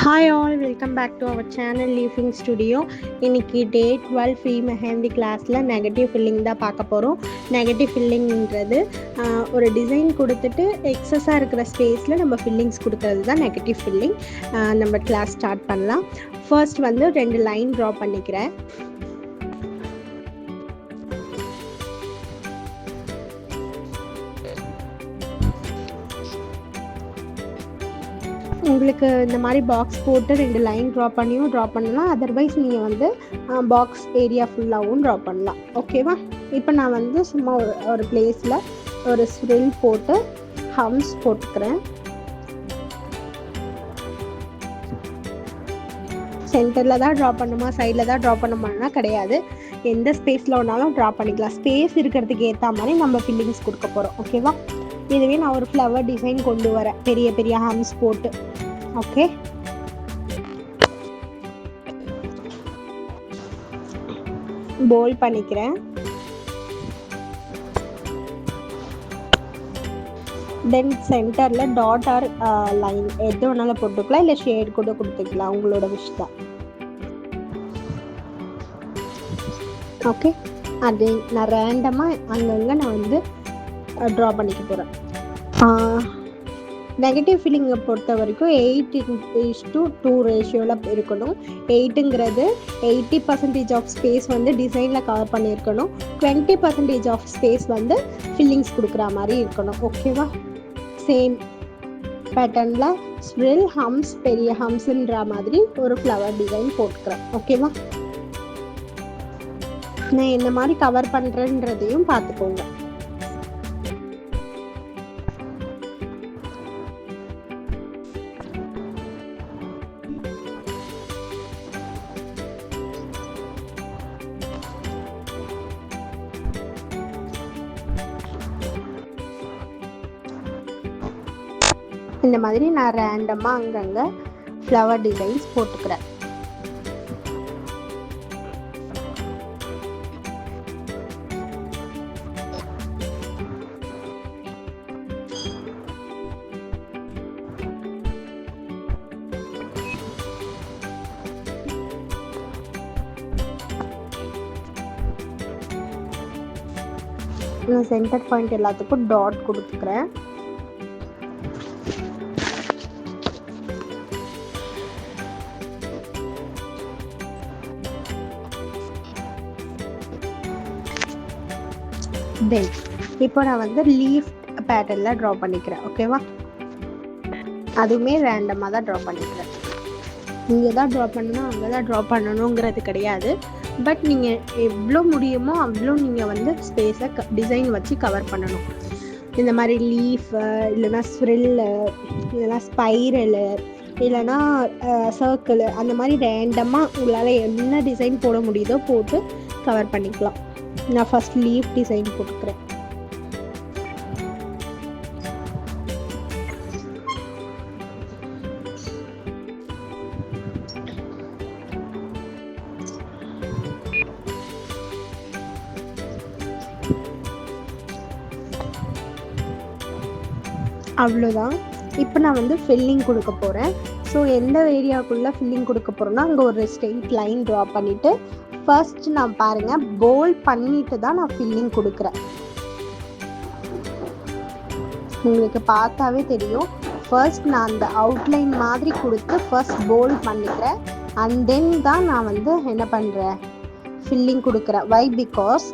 Hi all, welcome back to our channel leafing studio. இன்றைக்கி day 12 free mehndi கிளாஸில் negative filling தான் பார்க்க போகிறோம். நெகட்டிவ் ஃபில்லிங்கிறது ஒரு டிசைன் கொடுத்துட்டு எக்ஸஸாக இருக்கிற ஸ்பேஸில் நம்ம ஃபில்லிங்ஸ் கொடுக்கறது தான் நெகட்டிவ் ஃபில்லிங். நம்ம கிளாஸ் ஸ்டார்ட் பண்ணலாம். ஃபர்ஸ்ட் வந்து 2 லைன் ட்ரா பண்ணிக்கிறேன். உங்களுக்கு இந்த மாதிரி பாக்ஸ் போட்டு 2 லைன் ட்ரா பண்ணலாம். அதர்வைஸ் நீங்கள் வந்து பாக்ஸ் ஏரியா ஃபுல்லாகவும் ட்ரா பண்ணலாம். ஓகேவா? இப்போ நான் வந்து சும்மா ஒரு பிளேஸில் ஒரு ஸ்வில் போட்டு ஹம்ஸ் போட்டுக்கிறேன். சென்டரில் தான் ட்ரா பண்ணுமா, சைடில் தான் ட்ரா பண்ணுமானா கிடையாது. எந்த ஸ்பேஸில் வேணாலும் ட்ரா பண்ணிக்கலாம். ஸ்பேஸ் இருக்கிறதுக்கு ஏற்ற மாதிரி நம்ம ஃபில்லிங்ஸ் கொடுக்க போகிறோம். ஓகேவா? இதுவே நான் ஒரு ஃப்ளவர் டிசைன் கொண்டு வரேன், பெரிய பெரிய ஹம்ஸ் போட்டு. ஓகே, போல் பண்ணிக்கிறேன். தென் சென்டரில் டாட் ஆர் லைன் எது வேணாலும் போட்டுக்கலாம், இல்லை ஷேட் கூட கொடுத்துக்கலாம், உங்களோட விஷ் தான். ஓகே, அது நான் ரேண்டமாக அங்கங்கே நான் வந்து ட்ரா பண்ணிக்க போகிறேன். நெகட்டிவ் ஃபில்லிங்கை பொறுத்த வரைக்கும் 8:2 ரேஷியோவில் இருக்கணும். 8ங்கிறது 80% ஆஃப் ஸ்பேஸ் வந்து டிசைனில் கவர் பண்ணியிருக்கணும். 20% ஆஃப் ஸ்பேஸ் வந்து ஃபில்லிங்ஸ் கொடுக்குற மாதிரி இருக்கணும். ஓகேவா? சேம் பேட்டர்னில் ஸ்வில் ஹம்ஸ், பெரிய ஹம்ஸுன்ற மாதிரி ஒரு ஃப்ளவர் டிசைன் போட்டுக்கிறேன். ஓகேவா? நான் என்ன மாதிரி கவர் பண்ணுறேன்றதையும் பார்த்துக்கோங்க. இந்த மாதிரி நான் ரேண்டமாக அங்கங்கே ஃப்ளவர் டிசைன்ஸ் போட்டுக்கிறேன். நான் சென்டர் பாயிண்ட் எல்லாத்துக்கும் டாட் கொடுத்துக்கிறேன். தென் இப்போ நான் வந்து லீஃப் பேட்டர்னில் ட்ரா பண்ணிக்கிறேன். ஓகேவா? அதுவுமே ரேண்டமாக தான் ட்ரா பண்ணிக்கிறேன். இங்கே தான் ட்ரா பண்ணணும், அங்கே தான் ட்ரா பண்ணணுங்கிறது கிடையாது. பட் நீங்கள் எவ்வளோ முடியுமோ அவ்வளோ நீங்கள் வந்து ஸ்பேஸை டிசைன் வச்சு கவர் பண்ணணும். இந்த மாதிரி லீஃபு, இல்லைனா ஸ்ப்ரில்லு, இல்லைனா ஸ்பைரலு, இல்லைனா சர்க்கிள், அந்த மாதிரி ரேண்டமாக உங்களால் என்ன டிசைன் போட முடியுதோ போட்டு கவர் பண்ணிக்கலாம். நான் ஃபர்ஸ்ட் லீஃப் டிசைன் போட்டுக்கிறேன். அவ்வளோதான். இப்போ நான் வந்து ஃபில்லிங் கொடுக்க போகிறேன். ஸோ எந்த ஏரியாவுக்குள்ளே ஃபில்லிங் கொடுக்க போகிறோன்னா அங்கே ஒரு ஸ்ட்ரெயிட் லைன் ட்ரா பண்ணிவிட்டு ஃபர்ஸ்ட் நான் பாருங்கள் போல்ட் பண்ணிட்டு தான் நான் ஃபில்லிங் கொடுக்குறேன். உங்களுக்கு பார்த்தாவே தெரியும். ஃபர்ஸ்ட் நான் அந்த அவுட்லைன் மாதிரி கொடுத்து ஃபர்ஸ்ட் போல்ட் பண்ணிக்கிறேன். அண்ட் தென் தான் நான் வந்து என்ன பண்ணுறேன், ஃபில்லிங் கொடுக்குறேன். வை? பிகாஸ்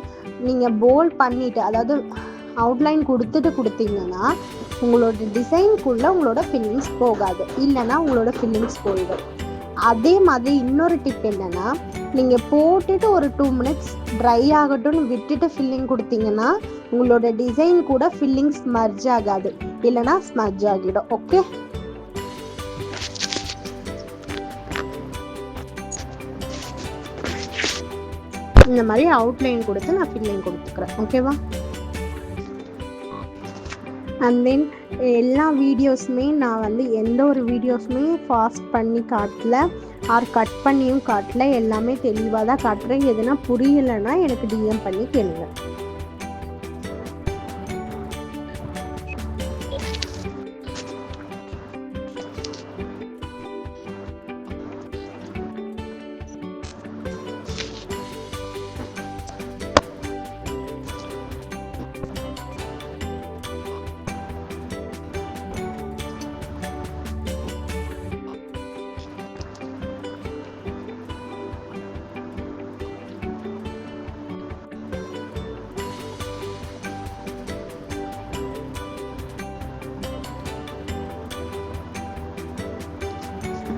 நீங்கள் போல்ட் பண்ணிவிட்டு, அதாவது அவுட்லைன் கொடுத்தீங்கன்னா உங்களோட டிசைனுக்குள்ளே உங்களோட ஃபில்லிங்ஸ் போகாது, இல்லைன்னா உங்களோட ஃபில்லிங்ஸ் போயிடும். அதே மாதிரி இன்னொரு டிப் என்னென்னா, நீங்கள் போட்டுட்டு ஒரு 2 minutes ட்ரை ஆகட்டும்னு விட்டுட்டு ஃபில்லிங் கொடுத்தீங்கன்னா உங்களோட டிசைன் கூட ஃபில்லிங்ஸ் ஸ்மர்ஜ் ஆகாது, இல்லைனா ஸ்மர்ஜ் ஆகிடும். ஓகே, இந்த மாதிரி அவுட்லைன் கொடுத்து நான் ஃபில்லிங் கொடுத்துக்கிறேன். ஓகேவா? அண்ட் தென் எல்லா வீடியோஸுமே நான் வந்து எந்த ஒரு வீடியோஸுமே ஃபாஸ்ட் பண்ணி காட்டல, ஆர் கட் பண்ணியும் காட்டல. எல்லாமே தெளிவாக தான் காட்டுறேன். எதுனா புரியலைன்னா எனக்கு டிஎம் பண்ணி கேளுங்க.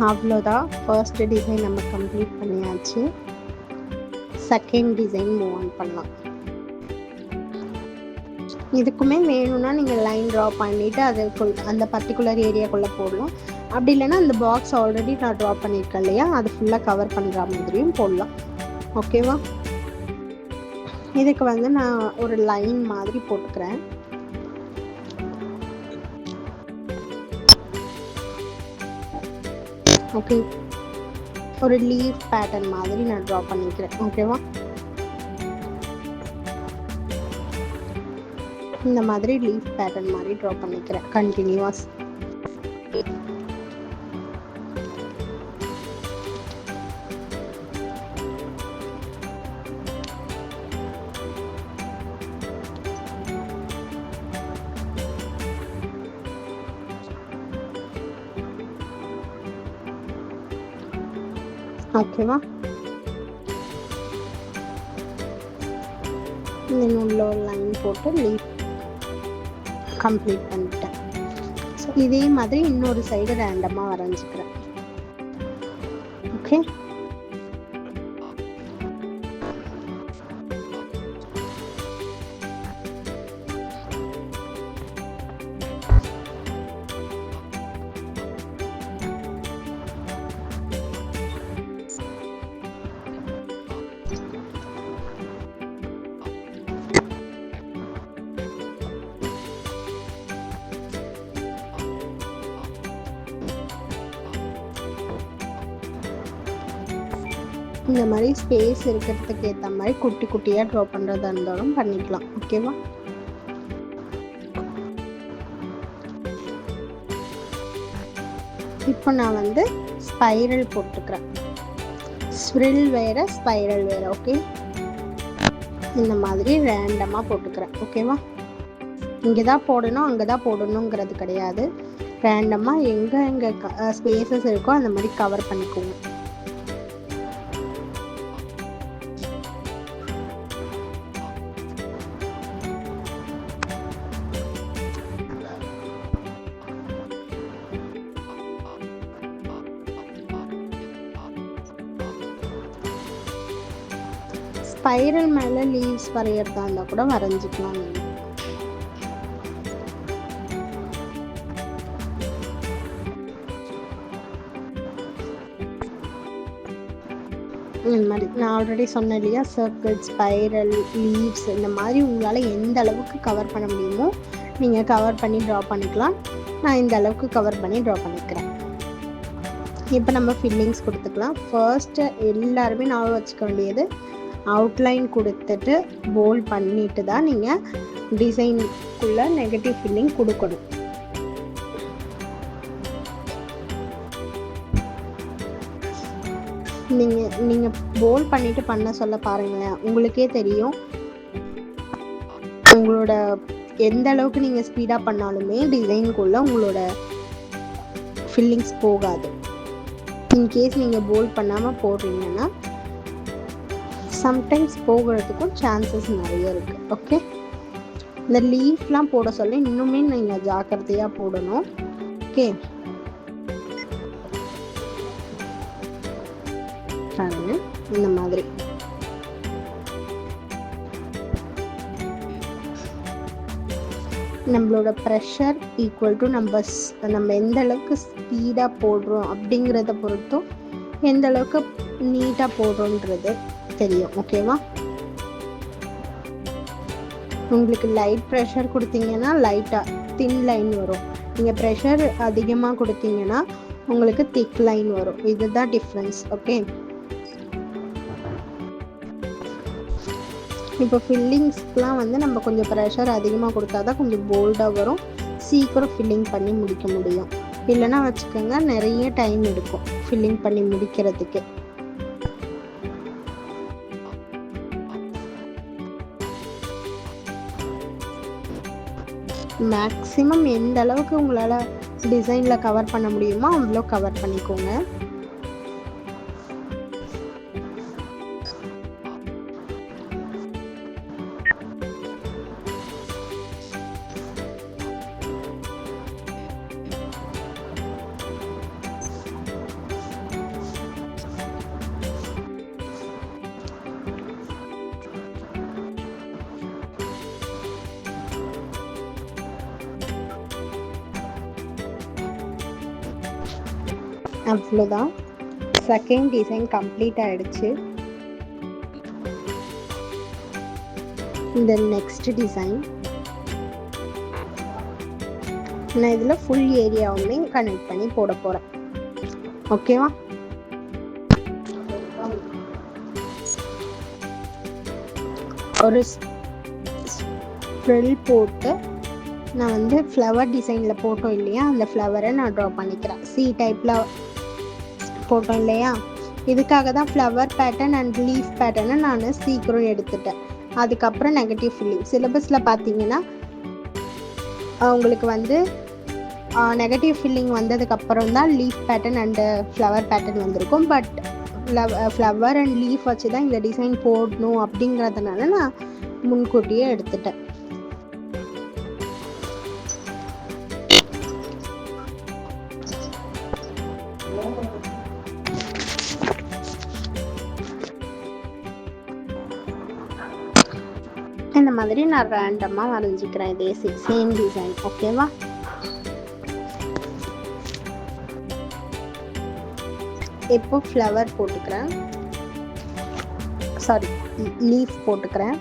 அவ்வளோதான், ஃபர்ஸ்ட் டிசைன் நம்ம கம்ப்ளீட் பண்ணியாச்சு. செகண்ட் டிசைன் மூவ் ஆன் பண்ணலாம். இதுக்குமே வேணும்னா நீங்கள் லைன் ட்ரா பண்ணிவிட்டு அதுக்குள் அந்த பர்டிகுலர் ஏரியாக்குள்ளே போடலாம். அப்படி இல்லைன்னா அந்த பாக்ஸ் ஆல்ரெடி நான் ட்ரா பண்ணியிருக்கேன் இல்லையா, அது ஃபுல்லாக கவர் பண்ணுற மாதிரியும் போடலாம். ஓகேவா? இதுக்கு வந்து நான் ஒரு லைன் மாதிரி போட்டுக்கிறேன். ஓகே, ஒரு லீஃப் பேட்டர்ன் மாதிரி நான் ட்ரா பண்ணிக்கிறேன். ஓகேவா? இந்த மாதிரி லீஃப் பேட்டர்ன் மாதிரி ட்ரா பண்ணிக்கிறேன் கண்டினியூஸ். ஓகேவா? இந்த உள்ள ஒரு லைன் போட்டு லீஃப் கம்ப்ளீட் பண்ணிட்டேன். ஸோ இதே மாதிரி இன்னொரு சைடு ரேண்டமாக வரைஞ்சிக்கிறேன். ஓகே, இந்த மாதிரி ஸ்பேஸ் இருக்கிறதுக்கு ஏற்ற மாதிரி குட்டி குட்டியாக ட்ரா பண்ணுறதா இருந்தாலும் பண்ணிக்கலாம். ஓகேவா? இப்போ நான் வந்து ஸ்பைரல் போட்டுக்கிறேன். ஸ்ப்ரில் வேறு, ஸ்பைரல் வேறு. ஓகே, இந்த மாதிரி ரேண்டமாக போட்டுக்கிறேன். ஓகேவா? இங்கே தான் போடணும் அங்கே தான் போடணுங்கிறது கிடையாது. ரேண்டமாக எங்கே ஸ்பேசஸ் இருக்கோ அந்த மாதிரி கவர் பண்ணிக்கோங்க. ஸ்பைரல் மேலே லீவ்ஸ் வரைகிறதா இருந்தால் கூட வரைஞ்சிக்கலாம். நீங்கள் இந்த மாதிரி நான் ஆல்ரெடி சொன்னேன் இல்லையா, சர்க்கிள், ஸ்பைரல், லீவ்ஸ், இந்த மாதிரி உங்களால் எந்த அளவுக்கு கவர் பண்ண முடியுமோ நீங்கள் கவர் பண்ணி ட்ரா பண்ணிக்கலாம். நான் இந்த அளவுக்கு கவர் பண்ணி ட்ரா பண்ணிக்கிறேன். இப்போ நம்ம ஃபில்லிங்ஸ் கொடுத்துக்கலாம். ஃபர்ஸ்ட்டு எல்லாருமே நான் வச்சுக்க வேண்டியது, அவுட்லைன் கொடுத்துட்டு போல்ட் பண்ணிட்டு தான் நீங்கள் டிசைனுக்குள்ளே நெகட்டிவ் ஃபில்லிங் கொடுக்கணும். நீங்கள் போல்ட் பண்ணிட்டு பண்ண சொல்ல பாருங்களேன், உங்களுக்கே தெரியும் உங்களோட எந்த அளவுக்கு நீங்கள் ஸ்பீடாக பண்ணாலுமே டிசைனுக்குள்ளே உங்களோட ஃபில்லிங்ஸ் போகாது. இன்கேஸ் நீங்கள் போல்ட் பண்ணாமல் போடுறீங்கன்னா சம்டைம்ஸ் போகிறதுக்கும் சான்சஸ் நிறைய இருக்குது. ஓகே, இந்த லீஃப்லாம் போட சொல்ல இன்னுமே நீங்கள் ஜாக்கிரதையாக போடணும். ஓகே, இந்த மாதிரி நம்மளோட ப்ரெஷர் ஈக்குவல் டு நம்ம எந்த அளவுக்கு ஸ்பீடாக போடுறோம் அப்படிங்கிறத பொறுத்தும் எந்த அளவுக்கு நீட்டாக போடுறோன்றது தெரியும். ஓகேவா? உங்களுக்கு லைட் ப்ரெஷர் கொடுத்தீங்கன்னா லைட்டாக தின் லைன் வரும். நீங்கள் ப்ரெஷர் அதிகமாக கொடுத்தீங்கன்னா உங்களுக்கு திக் லைன் வரும். இதுதான் டிஃப்ரென்ஸ். ஓகே, இப்போ ஃபில்லிங்ஸ்க்குலாம் வந்து நம்ம கொஞ்சம் ப்ரெஷர் அதிகமாக கொடுத்தா தான் கொஞ்சம் போல்டாக வரும், சீக்கிரம் ஃபில்லிங் பண்ணி முடிக்க முடியும். இல்லைன்னா வச்சுக்கோங்க, நிறைய டைம் எடுக்கும் ஃபில்லிங் பண்ணி முடிக்கிறதுக்கு. மேக்ஸிமம் எந்த அளவுக்கு உங்களால் டிசைனில் கவர் பண்ண முடியுமோ அவ்வளோ கவர் பண்ணிக்கோங்க. அவ்வளோதான், செகண்ட் டிசைன் கம்ப்ளீட் ஆகிடுச்சு. இந்த நெக்ஸ்ட் டிசைன் நான் இதில் ஃபுல் ஏரியாவுமே கனெக்ட் பண்ணி போட போகிறேன். ஓகேவா? ஒரு ஸ்ப்ரெல் போட்டு நான் வந்து ஃப்ளவர் டிசைனில் போட்டோம் இல்லையா, அந்த ஃப்ளவரை நான் ட்ரா பண்ணிக்கிறேன். சி டைப்பில் போட்டோம் இல்லையா, இதுக்காக தான் ஃப்ளவர் பேட்டர்ன் அண்ட் லீஃப் பேட்டர்னை நான் சீக்கிரம் எடுத்துட்டேன். அதுக்கப்புறம் நெகட்டிவ் ஃபில்லிங் சிலபஸில் பார்த்தீங்கன்னா உங்களுக்கு வந்து நெகட்டிவ் ஃபில்லிங் வந்ததுக்கப்புறம் தான் leaf pattern and flower pattern வந்திருக்கும். பட் ஃப்ளவர் அண்ட் லீஃப் வச்சு தான் இந்த டிசைன் போடணும் அப்படிங்கிறதுனால நான் முன்கூட்டியே எடுத்துட்டேன். இந்த மாதிரி நான் ரேண்டமாக வரைஞ்சிக்கிறேன் இதே சேம் டிசைன். ஓகேவா? இப்போ ஃப்ளவர் போட்டுக்கிறேன், சாரி லீஃப் போட்டுக்கிறேன்.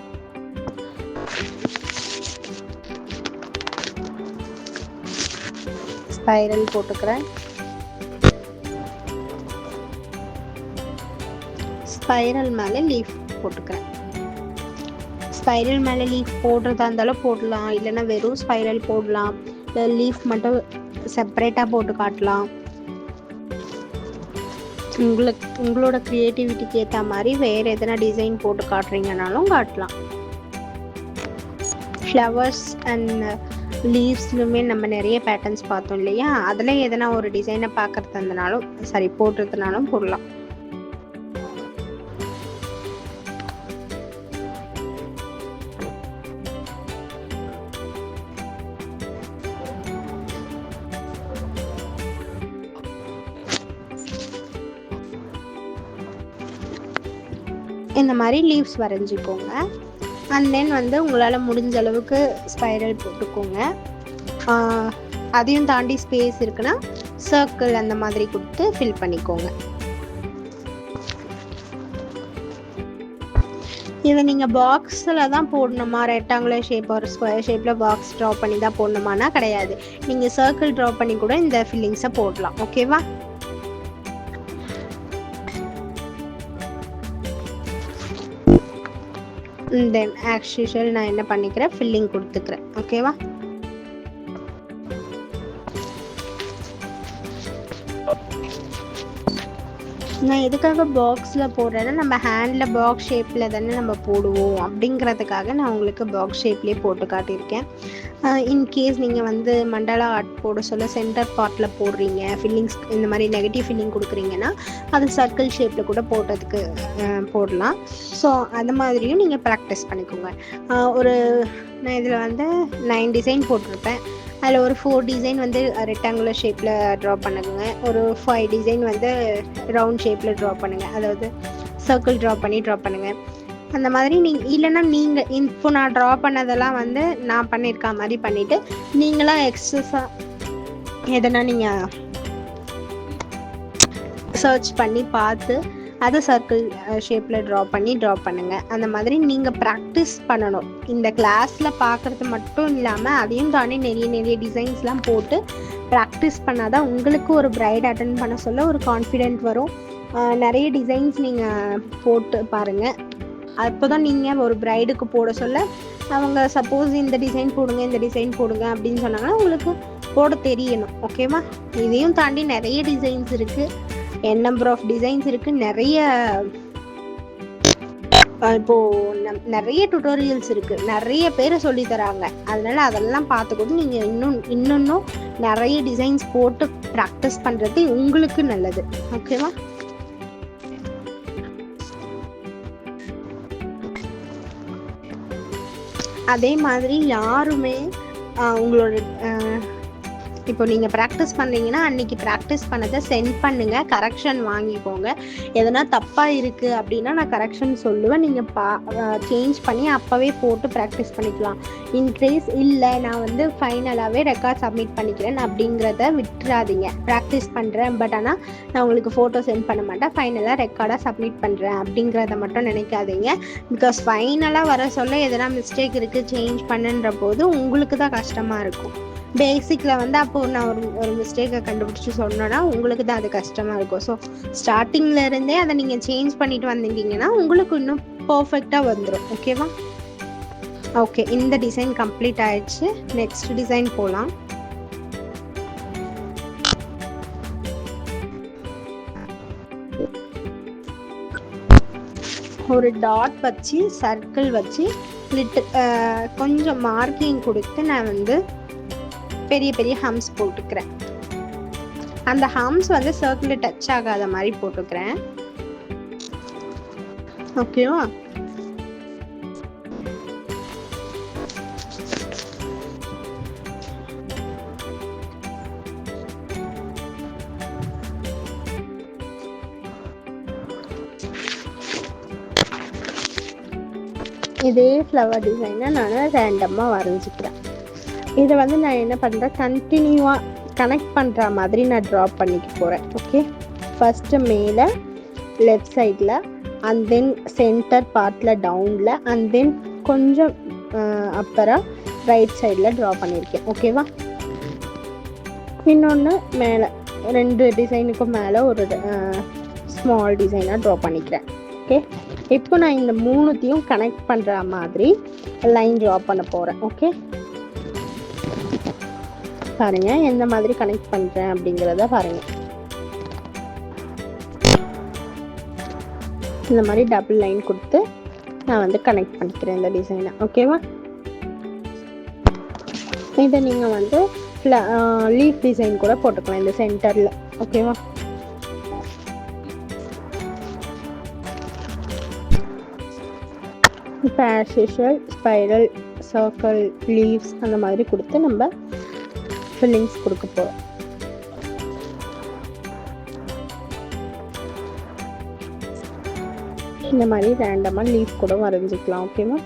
ஸ்பைரல் போட்டுக்கிறேன். ஸ்பைரல் மேலே லீஃப் போட்டுக்கிறேன். ஸ்பைரல் மேலே லீஃப் போடுறதா இருந்தாலும் போடலாம், இல்லைன்னா வெறும் ஸ்பைரல் போடலாம், இல்லை லீஃப் மட்டும் செப்பரேட்டாக போட்டு காட்டலாம். உங்களோட க்ரியேட்டிவிட்டிக்கு ஏற்ற மாதிரி வேறு எதனா டிசைன் போட்டு காட்டுறீங்கனாலும் காட்டலாம். ஃப்ளவர்ஸ் அண்ட் லீவ்ஸ்லுமே நம்ம நிறைய பேட்டர்ன்ஸ் பார்த்தோம் இல்லையா, அதில் எதனா ஒரு டிசைனை பார்க்குறதுனாலும் சரி போடுறதுனாலும் போடலாம். இந்த மாதிரி லீவ்ஸ் வரைஞ்சிக்கோங்க. அண்ட் தென் வந்து உங்களால் முடிஞ்ச அளவுக்கு ஸ்பைரல் போட்டுக்கோங்க. அதையும் தாண்டி ஸ்பேஸ் இருக்குன்னா சர்க்கிள் அந்த மாதிரி கொடுத்து ஃபில் பண்ணிக்கோங்க. இதை நீங்கள் பாக்ஸில் தான் போடணுமா, ரெக்டாங்குலர் ஷேப் ஒரு ஸ்கொயர் ஷேப்பில் பாக்ஸ் ட்ரா பண்ணி தான் போடணுமானா கிடையாது. நீங்கள் சர்க்கிள் ட்ரா பண்ணி கூட இந்த ஃபில்லிங்ஸை போடலாம். ஓகேவா? தென் ஆஸ் யூஷுவல் நான் என்ன பண்ணிக்கிறேன், ஃபில்லிங் கொடுத்துக்கிறேன். ஓகேவா? நான் எதுக்காக பாக்ஸில் போடுறேன்னா, நம்ம ஹேண்டில் பாக்ஸ் ஷேப்பில் தானே நம்ம போடுவோம் அப்படிங்கிறதுக்காக நான் உங்களுக்கு பாக்ஸ் ஷேப்லேயே போட்டு காட்டியிருக்கேன். இன்கேஸ் நீங்கள் வந்து மண்டலா ஆர்ட் போட சொல்ல சென்டர் பார்ட்டில் போடுறீங்க, ஃபில்லிங்ஸ் இந்த மாதிரி நெகட்டிவ் ஃபில்லிங் கொடுக்குறீங்கன்னா அது சர்க்கிள் ஷேப்பில் கூட போடுறதுக்கு போடலாம். ஸோ அந்த மாதிரியும் நீங்கள் ப்ராக்டிஸ் பண்ணிக்கோங்க. நான் இதில் வந்து 9 டிசைன் போட்டிருப்பேன். அதில் ஒரு 4 டிசைன் வந்து ரெக்டாங்குலர் ஷேப்பில் ட்ரா பண்ணுங்க, ஒரு 5 டிசைன் வந்து ரவுண்ட் ஷேப்பில் ட்ரா பண்ணுங்கள், அதாவது சர்க்கிள் ட்ரா பண்ணுங்கள். அந்த மாதிரி இல்லைன்னா நீங்கள் இப்போ நான் ட்ரா பண்ணதெல்லாம் வந்து நான் பண்ணியிருக்க மாதிரி பண்ணிவிட்டு நீங்களாம் எக்ஸஸாக எதனா நீங்கள் சர்ச் பண்ணி பார்த்து அதை சர்க்கிள் ஷேப்பில் ட்ரா பண்ணுங்கள். அந்த மாதிரி நீங்கள் ப்ராக்டிஸ் பண்ணணும். இந்த கிளாஸில் பார்க்குறது மட்டும் இல்லாமல் அதையும் தாண்டி நிறைய டிசைன்ஸ்லாம் போட்டு ப்ராக்டிஸ் பண்ணால் தான் உங்களுக்கு ஒரு பிரைட் அட்டென்ட் பண்ண சொல்ல ஒரு கான்ஃபிடென்ட் வரும். நிறைய டிசைன்ஸ் நீங்கள் போட்டு பாருங்கள். அப்போ தான் நீங்கள் ஒரு பிரைடுக்கு போட சொல்ல அவங்க சப்போஸ் இந்த டிசைன் போடுங்க அப்படின்னு சொன்னாங்கன்னா உங்களுக்கு போட தெரியணும். ஓகேவா? இதையும் தாண்டி நிறைய டிசைன்ஸ் இருக்குது, நம்பர் ஆஃப் டிசைன்ஸ் இருக்குது, நிறைய டுட்டோரியல்ஸ் இருக்குது, நிறைய பேரை சொல்லி தராங்க. அதனால அதெல்லாம் பார்த்துக்கூட நீங்கள் இன்னும் நிறைய டிசைன்ஸ் போட்டு ப்ராக்டிஸ் பண்ணுறது உங்களுக்கு நல்லது. ஓகேவா? அதே மாதிரி யாருமே உங்களோட இப்போ நீங்கள் ப்ராக்டிஸ் பண்ணுறீங்கன்னா அன்றைக்கி ப்ராக்டிஸ் பண்ணதை சென்ட் பண்ணுங்கள், கரெக்ஷன் வாங்கிக்கோங்க. எதனா தப்பாக இருக்குது அப்படின்னா நான் கரெக்ஷன் சொல்லுவேன், நீங்கள் சேஞ்ச் பண்ணி அப்போவே போட்டு ப்ராக்டிஸ் பண்ணிக்கலாம். இன்கேஸ் இல்லை நான் வந்து ஃபைனலாகவே ரெக்கார்ட் சப்மிட் பண்ணிக்கிறேன் அப்படிங்கிறத விட்டுறாதீங்க. ப்ராக்டிஸ் பண்ணுறேன் பட் ஆனால் நான் உங்களுக்கு ஃபோட்டோ சென்ட் பண்ண மாட்டேன், ஃபைனலாக ரெக்கார்டாக சப்மிட் பண்ணுறேன் அப்படிங்கிறத மட்டும் நினைக்காதீங்க. பிகாஸ் ஃபைனலாக வர சொல்ல எதனா மிஸ்டேக் இருக்குது சேஞ்ச் பண்ணுன்ற போது உங்களுக்கு தான் கஷ்டமாக இருக்கும். பேசிக்கில் வந்து அப்போது நான் ஒரு மிஸ்டேக்கை கண்டுபிடிச்சி சொன்னேன்னா உங்களுக்கு தான் அது கஷ்டமாக இருக்கும். ஸோ ஸ்டார்டிங்லேருந்தே அதை நீங்கள் சேஞ்ச் பண்ணிட்டு வந்தீங்கன்னா உங்களுக்கு இன்னும் பர்ஃபெக்டாக வந்துடும். ஓகேவா? ஓகே, இந்த டிசைன் கம்ப்ளீட் ஆயிடுச்சு. நெக்ஸ்ட் டிசைன் போகலாம். ஒரு டாட் வச்சு சர்க்கிள் வச்சு கொஞ்சம் மார்க்கிங் கொடுத்து நான் வந்து பெரிய பெரிய ஹம்ஸ் போட்டுக்கிறேன். அந்த ஹம்ஸ் வந்து சர்க்கிள் டச் ஆகாத மாதிரி போட்டுக்கிறேன். ஓகேவா? இதே ஃப்ளவர் டிசைனை நான் ரேண்டமாக வரைஞ்சிக்கிறேன். இதை வந்து நான் என்ன பண்ணுறேன், கண்டினியூவாக கனெக்ட் பண்ணுற மாதிரி நான் ட்ரா பண்ணிக்க போகிறேன். ஓகே, ஃபஸ்ட்டு மேலே லெஃப்ட் சைடில், அண்ட் தென் சென்டர் பார்ட்டில் டவுனில், அண்ட் தென் கொஞ்சம் அப்புறம் ரைட் சைடில் ட்ரா பண்ணியிருக்கேன். ஓகேவா? இன்னொன்று மேலே 2 டிசைனுக்கும் மேலே ஒரு ஸ்மால் டிசைனாக ட்ரா பண்ணிக்கிறேன். ஓகே, இப்போ நான் இந்த 3த்தையும் கனெக்ட் பண்ணுற மாதிரி லைன் ட்ரா பண்ண போகிறேன். ஓகே, பாருங்கள் எந்த மாதிரி கனெக்ட் பண்ணுறேன் அப்படிங்கிறத பாருங்கள். இந்த மாதிரி டபுள் லைன் கொடுத்து நான் வந்து கனெக்ட் பண்ணிக்கிறேன் இந்த டிசைனை. ஓகேவா? இதை நீங்கள் வந்து லீஃப் டிசைன் கூட போட்டுக்கலாம் இந்த சென்டரில். ஓகேவா? இப்போ as usual spiral, circle, leaves அந்த மாதிரி கொடுத்து நம்ம ஃபில்லிங்ஸ் கொடுக்க போகிறோம். இந்த மாதிரி ரேண்டமாக லீஃப் கூட வரைஞ்சிக்கலாம். ஓகேவா?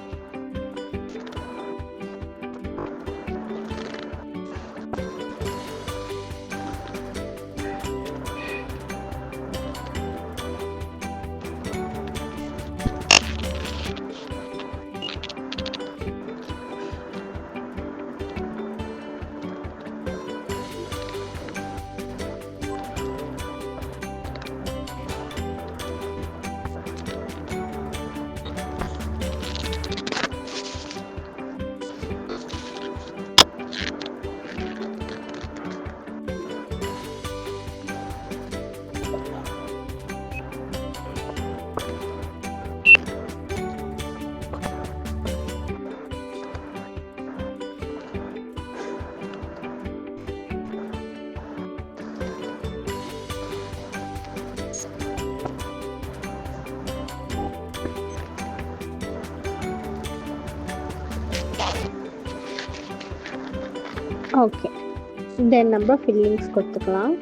ஓகே, தென் நம்ம ஃபில்லிங்ஸ் கொடுத்துக்கலாம்.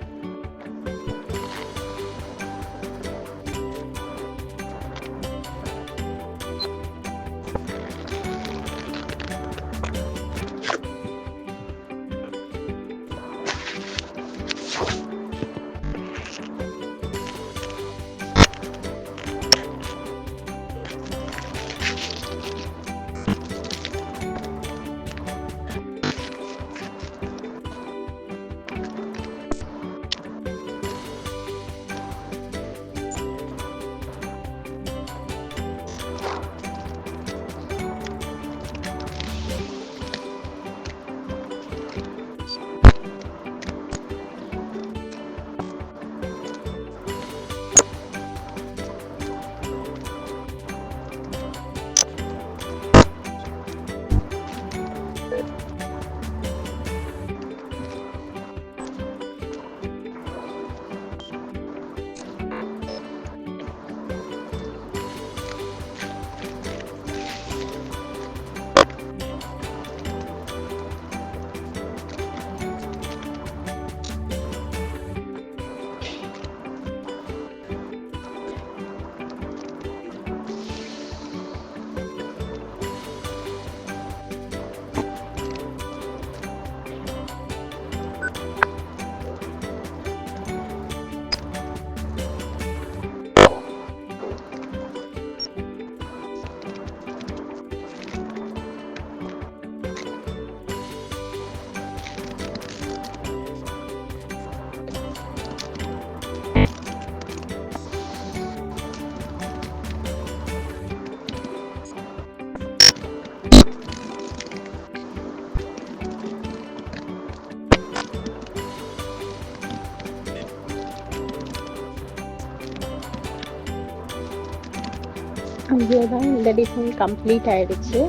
அவ்வளோதான், இந்த டிசைன் கம்ப்ளீட் ஆயிடுச்சு.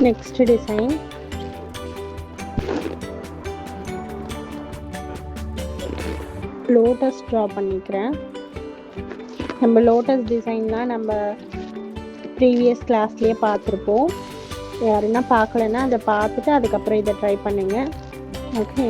நெக்ஸ்ட் டிசைன் லோட்டஸ் ட்ரா பண்ணிக்கிறேன். நம்ம லோட்டஸ் டிசைன்லாம் நம்ம ப்ரீவியஸ் கிளாஸ்லேயே பார்த்துருப்போம். யாருன்னா பார்க்கலன்னா அதை பார்த்துட்டு அதுக்கப்புறம் இதை ட்ரை பண்ணுங்க. ஓகே,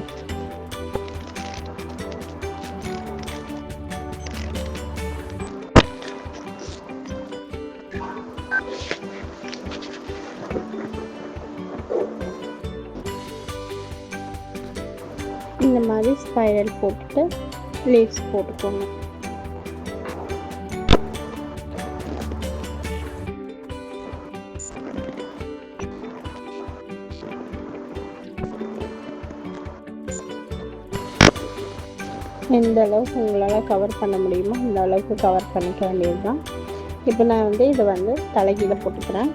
இந்த மாதிரி ஸ்பைரல் போட்டுட்டு லீவ்ஸ் போட்டுக்கோங்க. எந்த அளவுக்கு உங்களால் கவர் பண்ண முடியுமோ அந்த அளவுக்கு கவர் பண்ணிக்க வேண்டியது தான். இப்போ நான் வந்து இதை வந்து தலைகீழ போட்டுக்கிறேன்.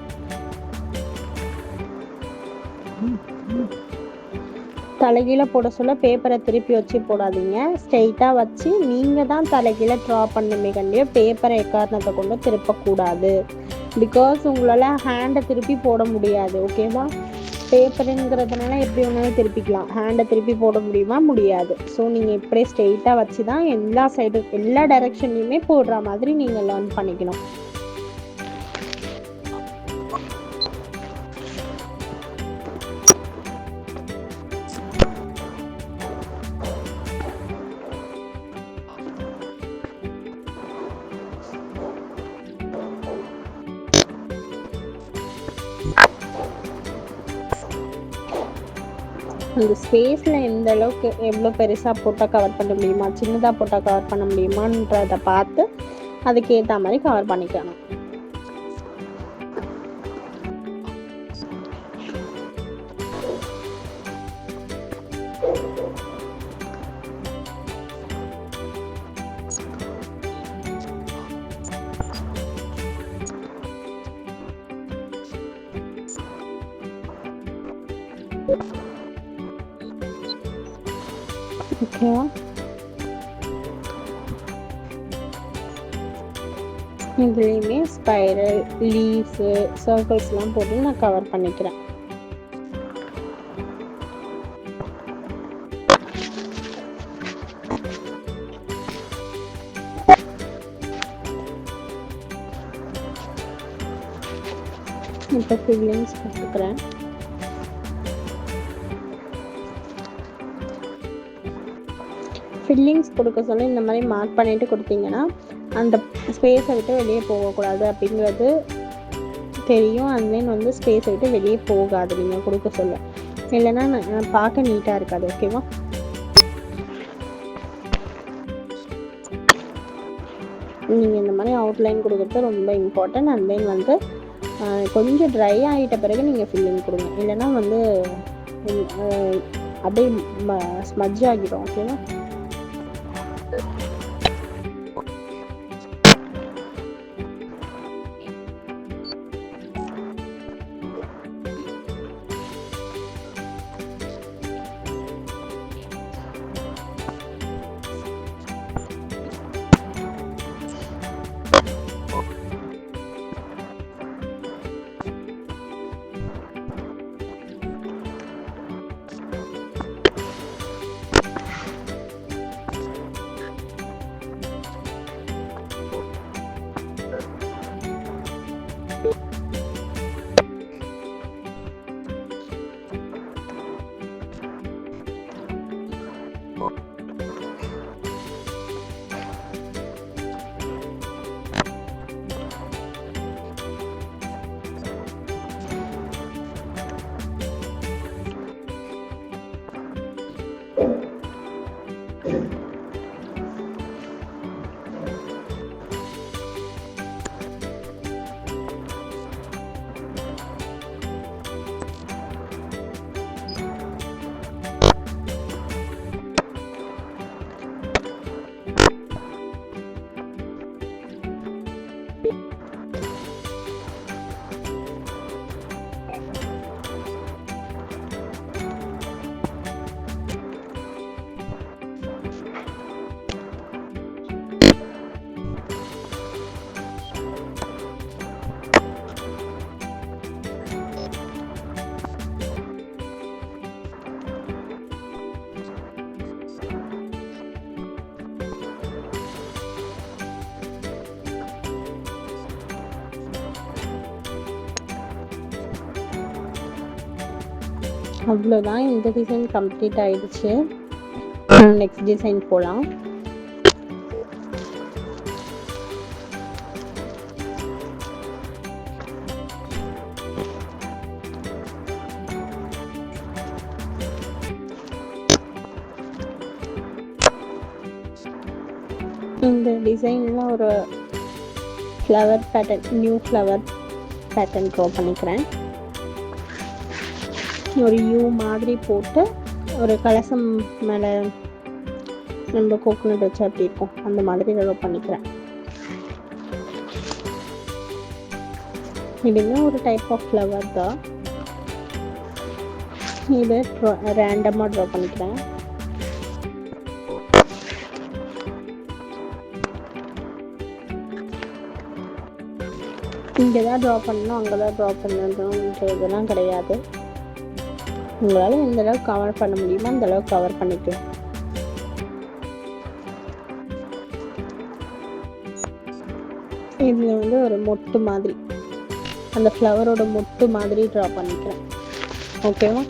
தலைகீழ போட சொல்ல பேப்பரை திருப்பி வச்சு போடாதீங்க, ஸ்ட்ரெயிட்டாக வச்சு நீங்கள் தான் தலைகீழ ட்ரா பண்ணுமே கண்டிப்பாக பேப்பரை எக்காரணத்தை கொண்டு திருப்பக்கூடாது. பிகாஸ் உங்களால் ஹேண்டை திருப்பி போட முடியாது. ஓகேவா? பேப்பருங்கிறதுனால எப்படி வேணாலும் திருப்பிக்கலாம், ஹேண்டை திருப்பி போட முடியுமா? முடியாது. ஸோ நீங்கள் இப்படியே ஸ்ட்ரெயிட்டாக வச்சு தான் எல்லா சைடு எல்லா டைரெக்ஷன்லையுமே போடுற மாதிரி நீங்கள் லேர்ன் பண்ணிக்கணும். அந்த ஸ்பேஸில் எந்த அளவுக்கு எவ்வளோ பெருசாக போட்டால் கவர் பண்ண முடியுமா, சின்னதாக போட்டால் கவர் பண்ண முடியுமான்றதை பார்த்து அதுக்கேற்ற மாதிரி கவர் பண்ணிக்கணும். ஓகேவா? இதுலேயுமே ஸ்பைரல், லீஃபு, சர்க்கிள்ஸ்லாம் போட்டு நான் கவர் பண்ணிக்கிறேன். இப்போ ஃபில்லிங்ஸ் போட்டுக்கிறேன். ஃபில்லிங்ஸ் கொடுக்க சொல்ல இந்த மாதிரி மார்க் பண்ணிவிட்டு கொடுத்தீங்கன்னா அந்த ஸ்பேஸை விட்டு வெளியே போகக்கூடாது அப்படிங்கிறது தெரியும். அண்ட் தென் வந்து ஸ்பேஸை விட்டு வெளியே போகாது நீங்கள் கொடுக்க சொல்ல, இல்லைன்னா பார்க்க நீட்டாக இருக்காது. ஓகேவா? நீங்கள் இந்த மாதிரி அவுட்லைன் கொடுக்குறது ரொம்ப இம்பார்ட்டன்ட். அண்ட் தென் வந்து கொஞ்சம் ட்ரை ஆகிட்ட பிறகு நீங்கள் ஃபில்லிங் கொடுங்க, இல்லைன்னா வந்து அப்படியே ஸ்மஜ் ஆகிடும். ஓகேவா? அவ்வளோதான், இந்த டிசைன் கம்ப்ளீட் ஆயிடுச்சு. நெக்ஸ்ட் டிசைன் போகலாம். இந்த டிசைனில் ஒரு flower pattern, new flower pattern draw பண்ணிக்கிறேன். ஒரு யூ மாதிரி போட்டு ஒரு கலசம் மேலே நம்ம கோகோனட் வச்சு அப்படி இருக்கும், அந்த மாதிரி ட்ரா பண்ணிக்கிறேன். இதுவுமே ஒரு டைப் ஆஃப் ஃப்ளவர் தான். இதை ரேண்டமாக ட்ரா பண்ணிக்கிறேன். இங்கே தான் ட்ரா பண்ணணும், அங்கே தான் ட்ரா பண்ணணுன்றதெல்லாம் கிடையாது. உங்களால் எந்த அளவுக்கு கவர் பண்ண முடியுமோ அந்த அளவுக்கு கவர் பண்ணிக்கலாம். இதில் வந்து ஒரு மொட்டு மாதிரி, அந்த ஃப்ளவரோட மொட்டு மாதிரி ட்ரா பண்ணிக்கிறேன். ஓகேவா?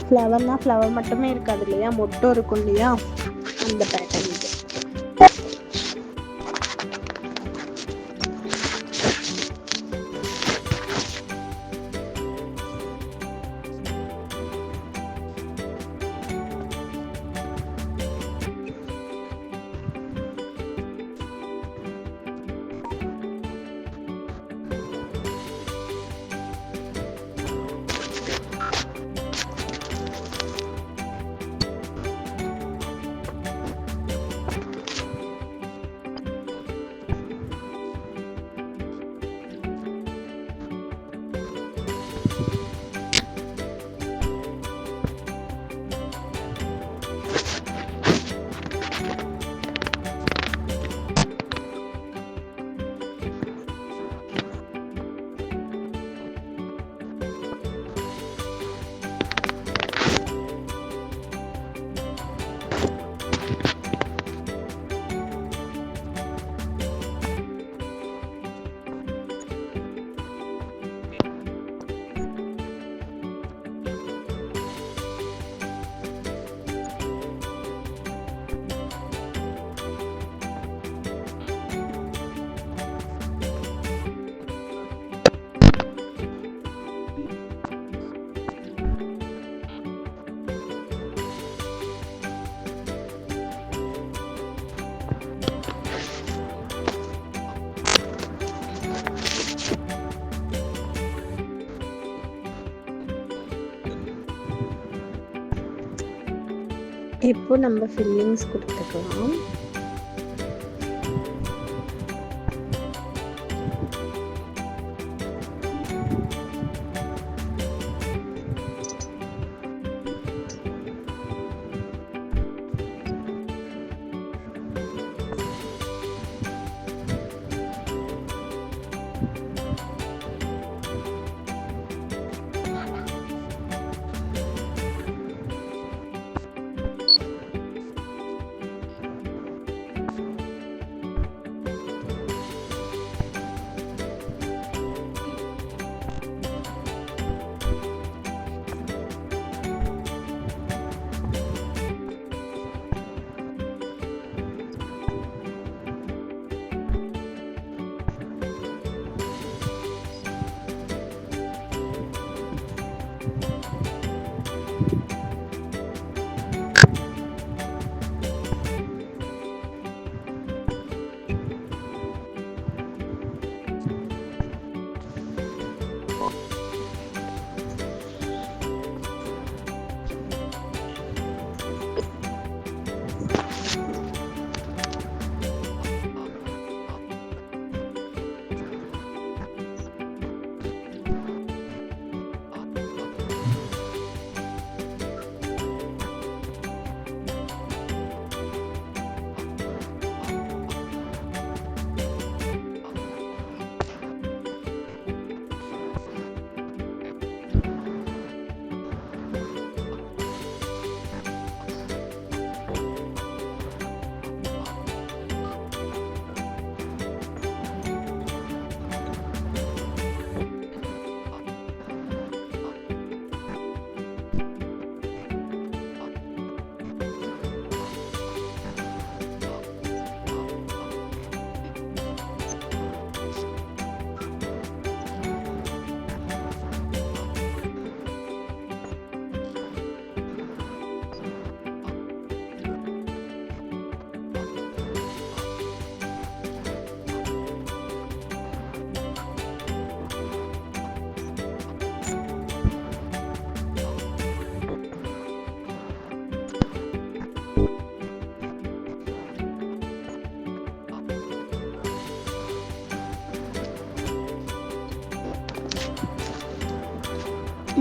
ஃப்ளவர்னால் ஃப்ளவர் மட்டுமே இருக்காது இல்லையா, மொட்டும் இருக்கும் இல்லையா, அந்த பேட்டர்ன் இது. இப்போ நம்ம ஃபில்லிங்ஸ் கொடுத்துக்கலாம்.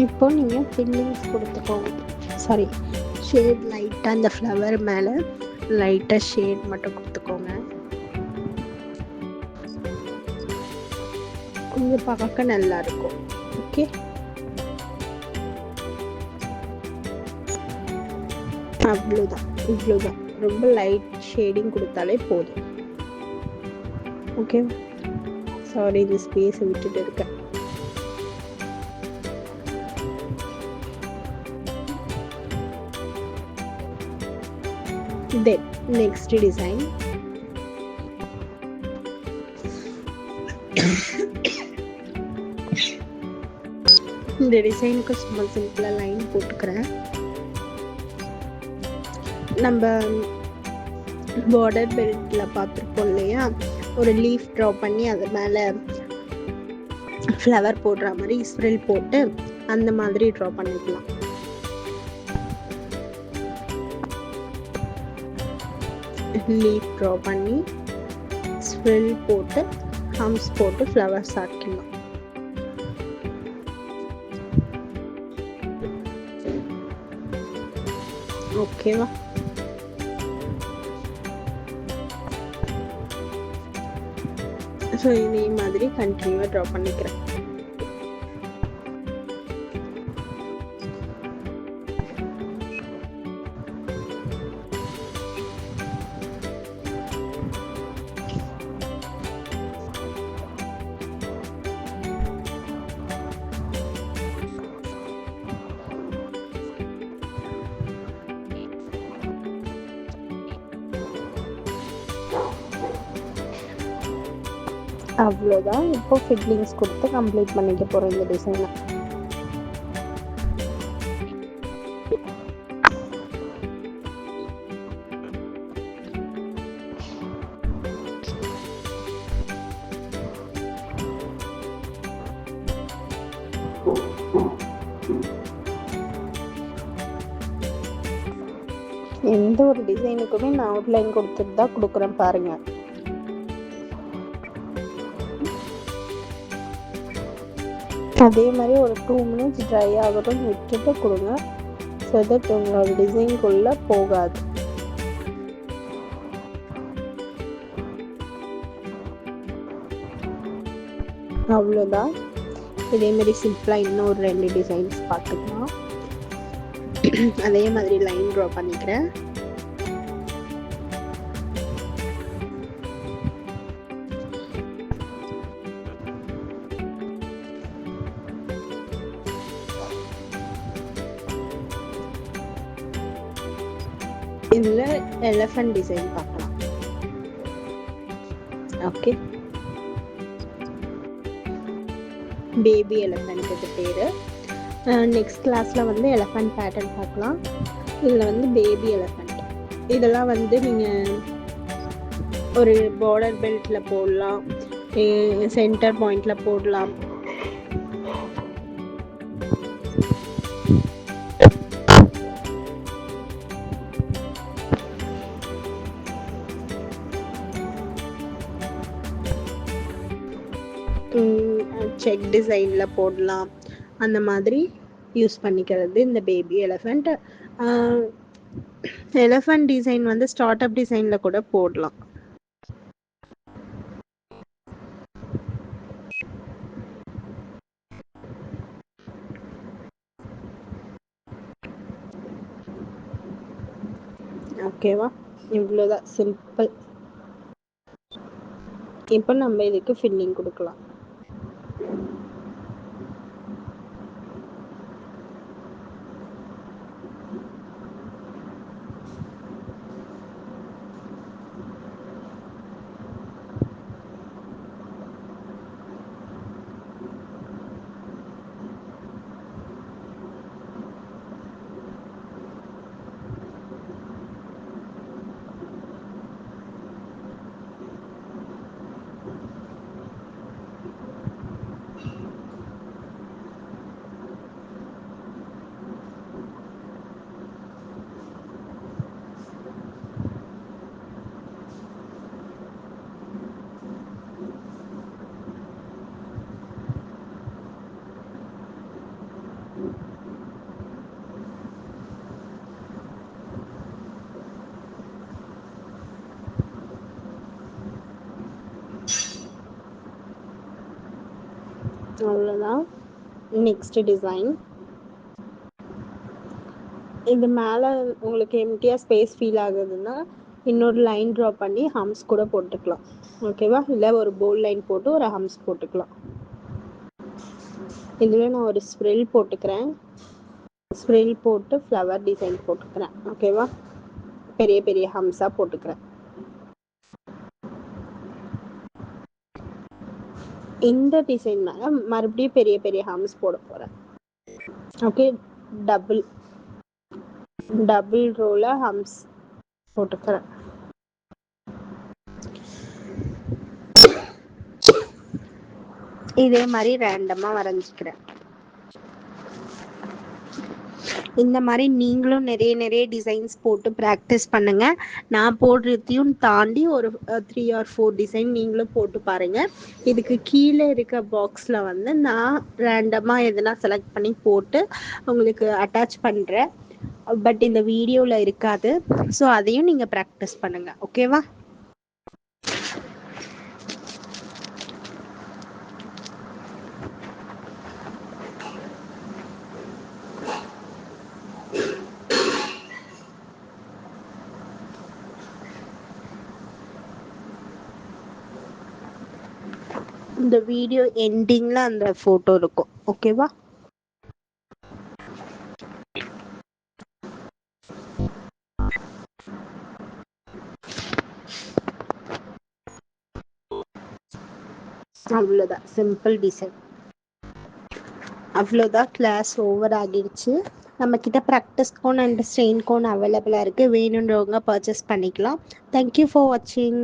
இப்போ நீங்கள் ஃபில்லிங்ஸ் கொடுத்துக்கோங்க. சாரி, ஷேட் லைட்டாக அந்த ஃப்ளவர் மேலே லைட்டாக ஷேட் மட்டும் கொடுத்துக்கோங்க. கொஞ்சம் பார்க்க நல்லா இருக்கும். ஓகே, அவ்வளோதான். இவ்வளோதான், ரொம்ப லைட் ஷேடிங் கொடுத்தாலே போதும். ஓகே, சாரி இந்த ஸ்பேஸை விட்டுட்டு இருக்கேன். தென் நெக்ஸ்ட் டிசைன், இந்த டிசைனுக்கு சும்மா சிம்பிளாக லைன் போட்டுக்கிறேன். நம்ம பார்டர் பெல்ட்டில் பார்த்துருப்போம் இல்லையா, ஒரு லீஃப் ட்ரா பண்ணி அது மேலே ஃப்ளவர் போடுற மாதிரி ஸ்ப்ரில் போட்டு அந்த மாதிரி ட்ரா பண்ணிக்கலாம். லீஃப் ட்ரா பண்ணி ஸ்ப்ரில் போட்டு ஹம்ஸ் போட்டு ஃப்ளவர்ஸ் ஆக்கிடலாம். ஓகேவா? ஸோ இதே மாதிரி கண்டினியூவாக ட்ரா பண்ணிக்கிறேன். அவ்வளோதான். இப்போ ஃபிட்லிங்ஸ் கொடுத்து கம்ப்ளீட் பண்ணிக்க போகிறோம் இந்த டிசைனை. எந்த ஒரு டிசைனுக்குமே நான் அவுட்லைன் கொடுத்துட்டு தான் கொடுக்குறேன் பாருங்கள். அதே மாதிரி ஒரு 2 minutes ட்ரை ஆகட்டும் விட்டுட்டு கொடுங்க. ஸோ தட் உங்களோட டிசைனுக்குள்ளே போகாது. அவ்வளோதான். இதேமாரி சிம்பிளாக இன்னும் ஒரு 2 டிசைன்ஸ் பார்த்துக்கலாம். அதே மாதிரி லைன் ட்ரா பண்ணிக்கிறேன். இதில் எலிஃபண்ட் டிசைன் பார்க்கலாம். ஓகே, பேபி எலிஃபண்ட் இது பேர். நெக்ஸ்ட் கிளாஸில் வந்து எலிஃபண்ட் பேட்டர்ன் பார்க்கலாம். இதில் வந்து பேபி எலிஃபண்ட். இதெல்லாம் வந்து நீங்கள் ஒரு பார்டர் பெல்ட்டில் போடலாம், சென்டர் பாயிண்டில் போடலாம். செக் டிசைனில் போடலாம். அந்த மாதிரி யூஸ் பண்ணிக்கிறது இந்த பேபி எலிஃபண்ட். எலிஃபண்ட் டிசைன் வந்து ஸ்டார்ட் அப் டிசைனில் கூட போடலாம். ஓகேவா? இவ்வளோதான், சிம்பிள். இப்போ நம்ம இதுக்கு ஃபில்லிங் கொடுக்கலாம். அவ்வளோதான். Next design. இது மேலே உங்களுக்கு எம்டியாக ஸ்பேஸ் ஃபீல் ஆகுதுன்னா இன்னொரு லைன் ட்ரா பண்ணி ஹம்ஸ் கூட போட்டுக்கலாம். ஓகேவா? இல்லை ஒரு போல் லைன் போட்டு ஒரு ஹம்ஸ் போட்டுக்கலாம். இதில் நான் ஒரு ஸ்ப்ரில் போட்டுக்கிறேன். ஸ்ப்ரில் போட்டு ஃப்ளவர் டிசைன் போட்டுக்கிறேன். ஓகேவா? பெரிய பெரிய ஹம்ஸாக போட்டுக்கிறேன். இந்த டிசைன் மேலே மறுபடியும் பெரிய பெரிய ஹம்ஸ் போட போகிறேன். ஓகே, டபுள் ரோல ஹம்ஸ் போட்டுக்கிறேன். இதே மாதிரி ரேண்டமாக வரைஞ்சிக்கிறேன். இந்த மாதிரி நீங்களும் நிறைய நிறைய டிசைன்ஸ் போட்டு ப்ராக்டிஸ் பண்ணுங்கள். நான் போடுறதையும் தாண்டி ஒரு 3 or 4 டிசைன் நீங்களும் போட்டு பாருங்கள். இதுக்கு கீழே இருக்க பாக்ஸில் வந்து நான் ரேண்டமாக எதனா செலக்ட் பண்ணி போட்டு உங்களுக்கு அட்டாச் பண்ணுறேன். பட் இந்த வீடியோவில் இருக்காது. ஸோ அதையும் நீங்கள் ப்ராக்டிஸ் பண்ணுங்கள். ஓகேவா? இந்த வீடியோ எண்டிங்கில் அந்த ஃபோட்டோ இருக்கும். ஓகேவா? அவ்வளோதான், சிம்பிள் டிசைன். அவ்வளோதான், கிளாஸ் ஓவர் ஆகிடுச்சு. நம்மக்கிட்ட practice cone and strain cone அவைலபிளாக இருக்குது. வேணுன்றவங்க பர்ச்சேஸ் பண்ணிக்கலாம். தேங்க்யூ ஃபார் வாட்சிங்.